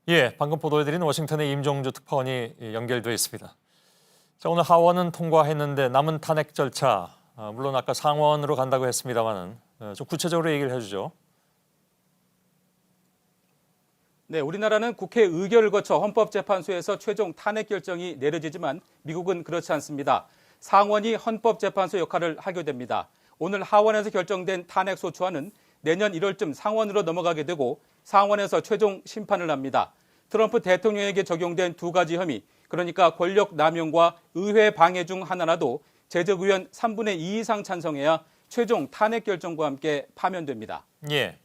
예, 방금 보도해드린 워싱턴의 임종주 특파원이 연결돼 있습니다. 자, 오늘 하원은 통과했는데 남은 탄핵 절차, 물론 아까 상원으로 간다고 했습니다만은 좀 구체적으로 얘기를 해주죠. 네, 우리나라는 국회 의결을 거쳐 헌법재판소에서 최종 탄핵 결정이 내려지지만 미국은 그렇지 않습니다. 상원이 헌법재판소 역할을 하게 됩니다. 오늘 하원에서 결정된 탄핵 소추안은 내년 1월쯤 상원으로 넘어가게 되고 상원에서 최종 심판을 합니다. 트럼프 대통령에게 적용된 두 가지 혐의, 그러니까 권력 남용과 의회 방해 중 하나라도 제적의원 3분의 2 이상 찬성해야 최종 탄핵 결정과 함께 파면됩니다. 예,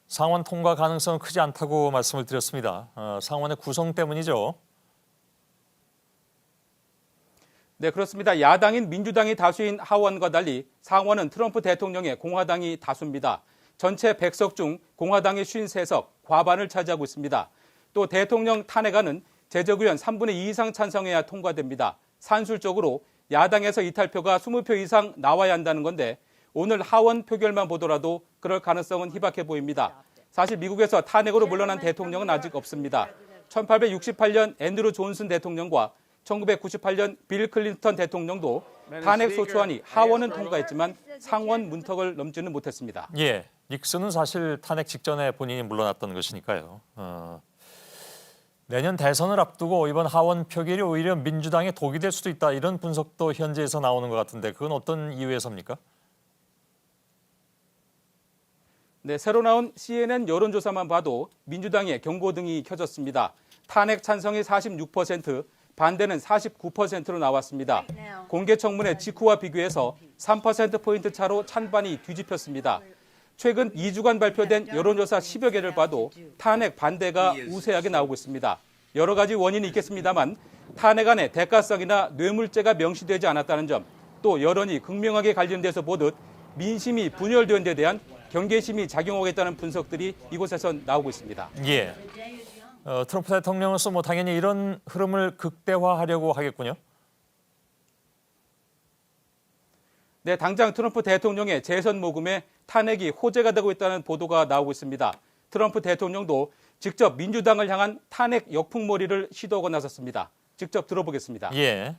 상원 통과 가능성은 크지 않다고 말씀을 드렸습니다. 상원의 구성 때문이죠. 네, 그렇습니다. 야당인 민주당이 다수인 하원과 달리 상원은 트럼프 대통령의 공화당이 다수입니다. 전체 100석 중 공화당이 53석, 과반을 차지하고 있습니다. 또 대통령 탄핵안은 제적의원 3분의 2 이상 찬성해야 통과됩니다. 산술적으로 야당에서 이탈표가 20표 이상 나와야 한다는 건데 오늘 하원 표결만 보더라도 그럴 가능성은 희박해 보입니다. 사실 미국에서 탄핵으로 물러난 대통령은 아직 없습니다. 1868년 앤드루 존슨 대통령과 1998년 빌 클린턴 대통령도 탄핵 소추안이 하원은 통과했지만 상원 문턱을 넘지는 못했습니다. 예, 닉슨은 사실 탄핵 직전에 본인이 물러났던 것이니까요. 내년 대선을 앞두고 이번 하원 표결이 오히려 민주당의 독이 될 수도 있다, 이런 분석도 현지에서 나오는 것 같은데 그건 어떤 이유에서입니까? 네, 새로 나온 CNN 여론조사만 봐도 민주당의 경고등이 켜졌습니다. 탄핵 찬성이 46%, 반대는 49%로 나왔습니다. 공개청문회 직후와 비교해서 3%포인트 차로 찬반이 뒤집혔습니다. 최근 2주간 발표된 여론조사 10여 개를 봐도 탄핵 반대가 우세하게 나오고 있습니다. 여러 가지 원인이 있겠습니다만 탄핵안에 대가성이나 뇌물죄가 명시되지 않았다는 점, 또 여론이 극명하게 갈리는 데서 보듯 민심이 분열된 데 대한 경계심이 작용하겠다는 분석들이 이곳에선 나오고 있습니다. 예, 트럼프 대통령으로서 당연히 이런 흐름을 극대화하려고 하겠군요. 네, 당장 트럼프 대통령의 재선 모금에 탄핵이 호재가 되고 있다는 보도가 나오고 있습니다. 트럼프 대통령도 직접 민주당을 향한 탄핵 역풍몰이를 시도하고 나섰습니다. 직접 들어보겠습니다. 예.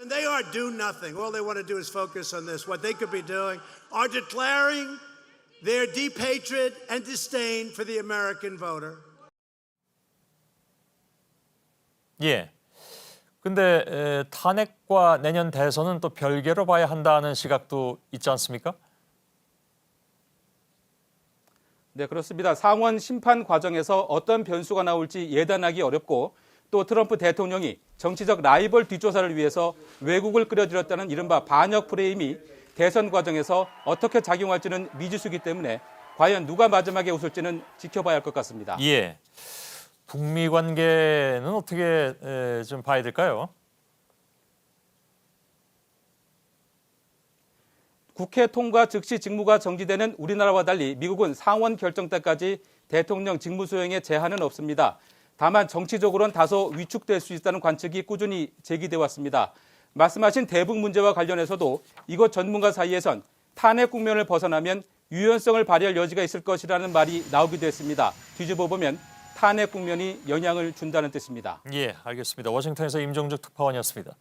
And they are do nothing. All they want to do is focus on this. What they could be doing are declaring their deep hatred and disdain for the American voter. 예. 근데 탄핵과 내년 대선은 또 별개로 봐야 한다는 시각도 있지 않습니까? 네, 그렇습니다. 상원 심판 과정에서 어떤 변수가 나올지 예단하기 어렵고 또 트럼프 대통령이 정치적 라이벌 뒷조사를 위해서 외국을 끌어들였다는 이른바 반역 프레임이 대선 과정에서 어떻게 작용할지는 미지수이기 때문에 과연 누가 마지막에 웃을지는 지켜봐야 할 것 같습니다. 예. 북미 관계는 어떻게 좀 봐야 될까요? 국회 통과 즉시 직무가 정지되는 우리나라와 달리 미국은 상원 결정 때까지 대통령 직무 수행에 제한은 없습니다. 다만 정치적으로는 다소 위축될 수 있다는 관측이 꾸준히 제기돼 왔습니다. 말씀하신 대북 문제와 관련해서도 이곳 전문가 사이에선 탄핵 국면을 벗어나면 유연성을 발휘할 여지가 있을 것이라는 말이 나오기도 했습니다. 뒤집어 보면 탄핵 국면이 영향을 준다는 뜻입니다. 예, 알겠습니다. 워싱턴에서 임종주 특파원이었습니다.